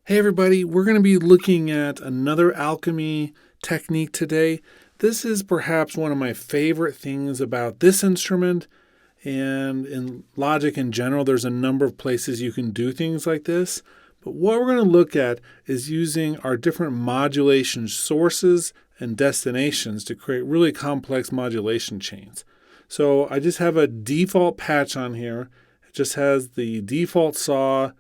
Hey everybody, we're going to be looking at another alchemy technique today. This is perhaps one of my favorite things about this instrument, and in logic in general, there's a number of places you can do things like this. But what we're going to look at is using our different modulation sources and destinations to create really complex modulation chains. So I just have a default patch on here. It just has the default saw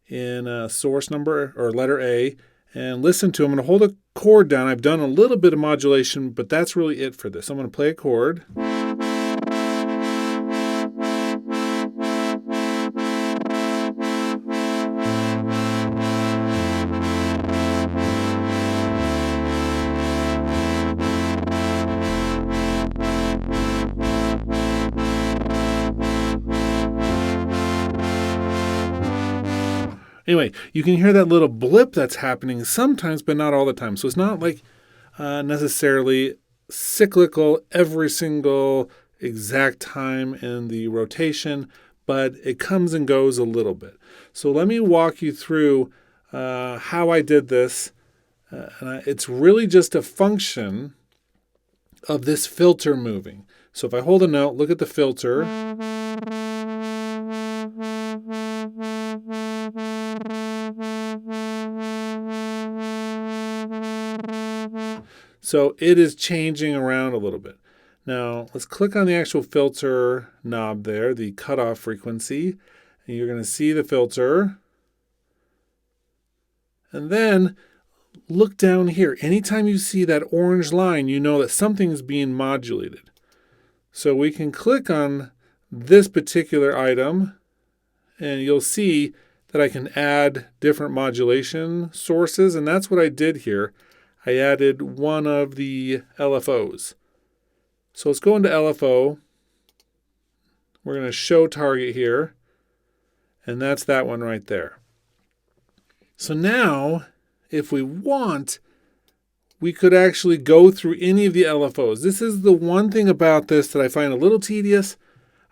in source number or letter A, and listen to. I'm going to hold a chord down. I've done a little bit of modulation, but that's really it for this. I'm going to play a chord. Anyway, you can hear that little blip that's happening sometimes, but not all the time. So it's not like necessarily cyclical every single exact time in the rotation, but it comes and goes a little bit. So let me walk you through how I did this. It's really just a function of this filter moving. So if I hold a note, look at the filter. So it is changing around a little bit. Now, let's click on the actual filter knob there, the cutoff frequency, and you're going to see the filter. And then look down here. Anytime you see that orange line, you know that something is being modulated. So we can click on this particular item, and you'll see that I can add different modulation sources, and that's what I did here. I added one of the LFOs. So let's go into LFO. We're going to show target here, and that's that one right there. So now, if we want, we could actually go through any of the LFOs. This is the one thing about this that I find a little tedious.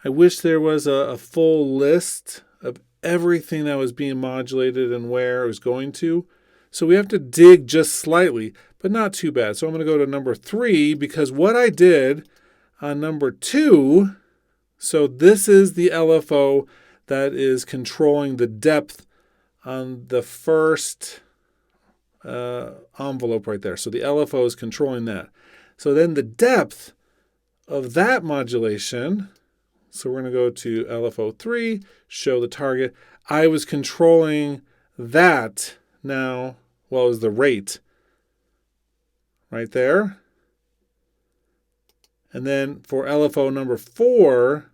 I wish there was a full list of everything that was being modulated and where it was going to. So we have to dig just slightly, but not too bad. So I'm going to go to number 3, because what I did on number 2, so this is the LFO that is controlling the depth on the first envelope right there. So the LFO is controlling that. So then the depth of that modulation, so we're going to go to LFO 3, show the target. I was controlling that now. Well, is the rate right there. And then for LFO number 4,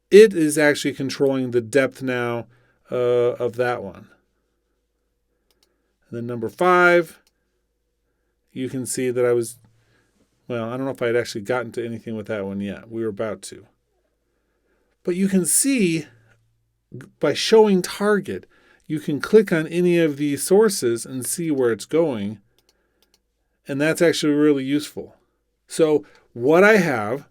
it is actually controlling the depth now of that one. And then number 5, you can see that I don't know if I had actually gotten to anything with that one yet. We were about to. But you can see by showing target, you can click on any of these sources and see where it's going. And that's actually really useful. So what I have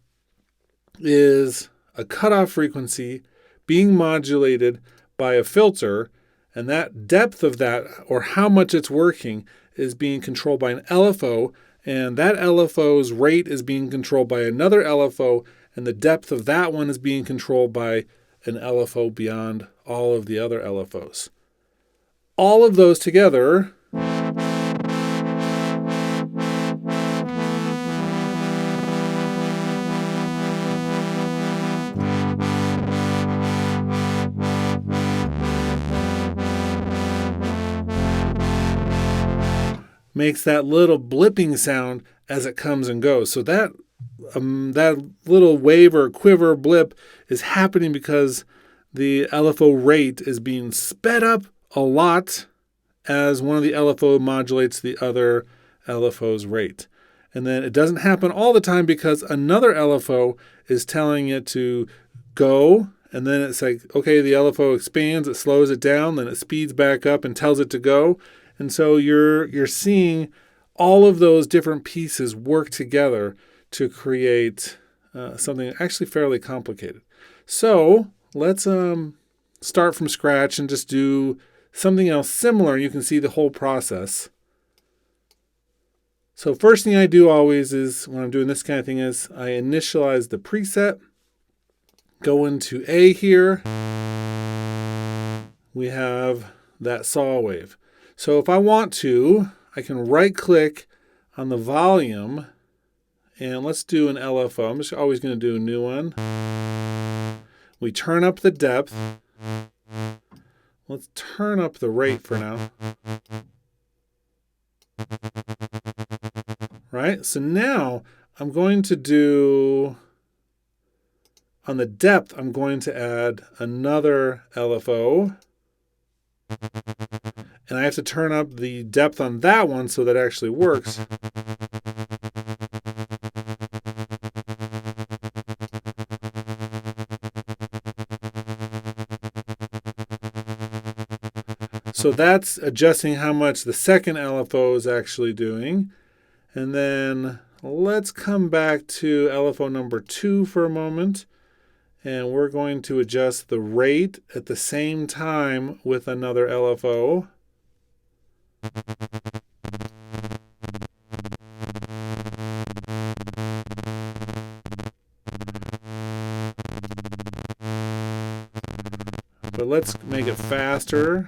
is a cutoff frequency being modulated by a filter, and that depth of that, or how much it's working, is being controlled by an LFO, and that LFO's rate is being controlled by another LFO, and the depth of that one is being controlled by an LFO beyond all of the other LFOs. All of those together makes that little blipping sound as it comes and goes. So that little wave or quiver blip is happening because the LFO rate is being sped up a lot as one of the LFO modulates the other LFO's rate. And then it doesn't happen all the time because another LFO is telling it to go, and then it's like, okay, the LFO expands, it slows it down, then it speeds back up and tells it to go. And so you're seeing all of those different pieces work together to create something actually fairly complicated. So let's start from scratch and just do something else similar. You can see the whole process. So first thing I do always is, when I'm doing this kind of thing, is I initialize the preset, go into A here. We have that saw wave. So if I want to, I can right click on the volume and let's do an LFO. I'm just always going to do a new one. We turn up the depth. Let's turn up the rate for now. Right? So now I'm going to do, on the depth, I'm going to add another LFO. And I have to turn up the depth on that one so that it actually works. So that's adjusting how much the second LFO is actually doing. And then let's come back to LFO number 2 for a moment. And we're going to adjust the rate at the same time with another LFO. But let's make it faster.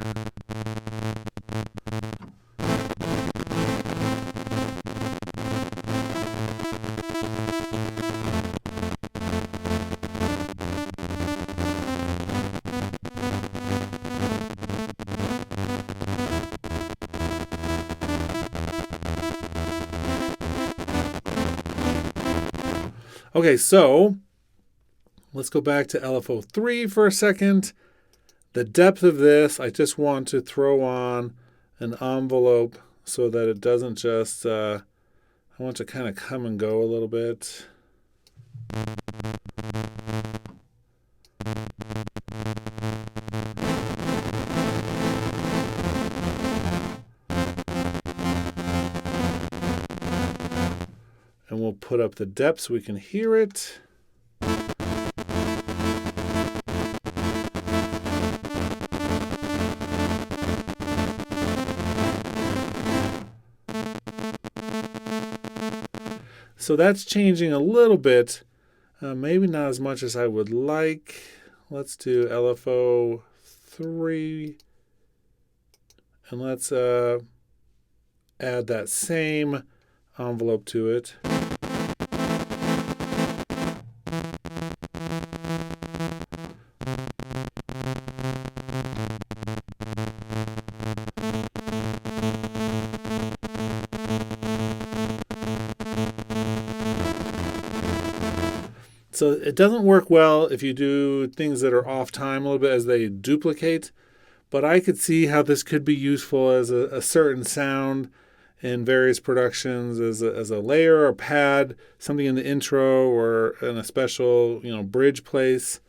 Okay, so let's go back to LFO 3 for a second. The depth of this, I just want to throw on an envelope so that it doesn't just, I want to kind of come and go a little bit. And we'll put up the depth so we can hear it. So that's changing a little bit, maybe not as much as I would like. Let's do LFO 3, and let's add that same envelope to it. So it doesn't work well if you do things that are off time a little bit as they duplicate, but I could see how this could be useful as a certain sound in various productions, as a layer or pad, something in the intro or in a special, bridge place.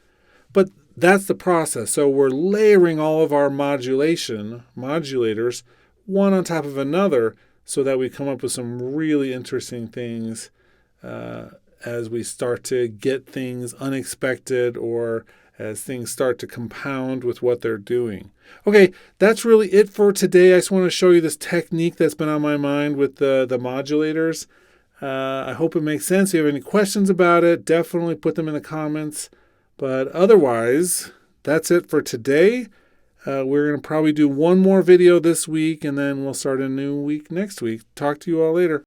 But that's the process. So we're layering all of our modulators one on top of another so that we come up with some really interesting things as we start to get things unexpected or as things start to compound with what they're doing. Okay, that's really it for today. I just want to show you this technique that's been on my mind with the modulators. I hope it makes sense. If you have any questions about it, definitely put them in the comments. But otherwise, that's it for today. We're going to probably do one more video this week, and then we'll start a new week next week. Talk to you all later.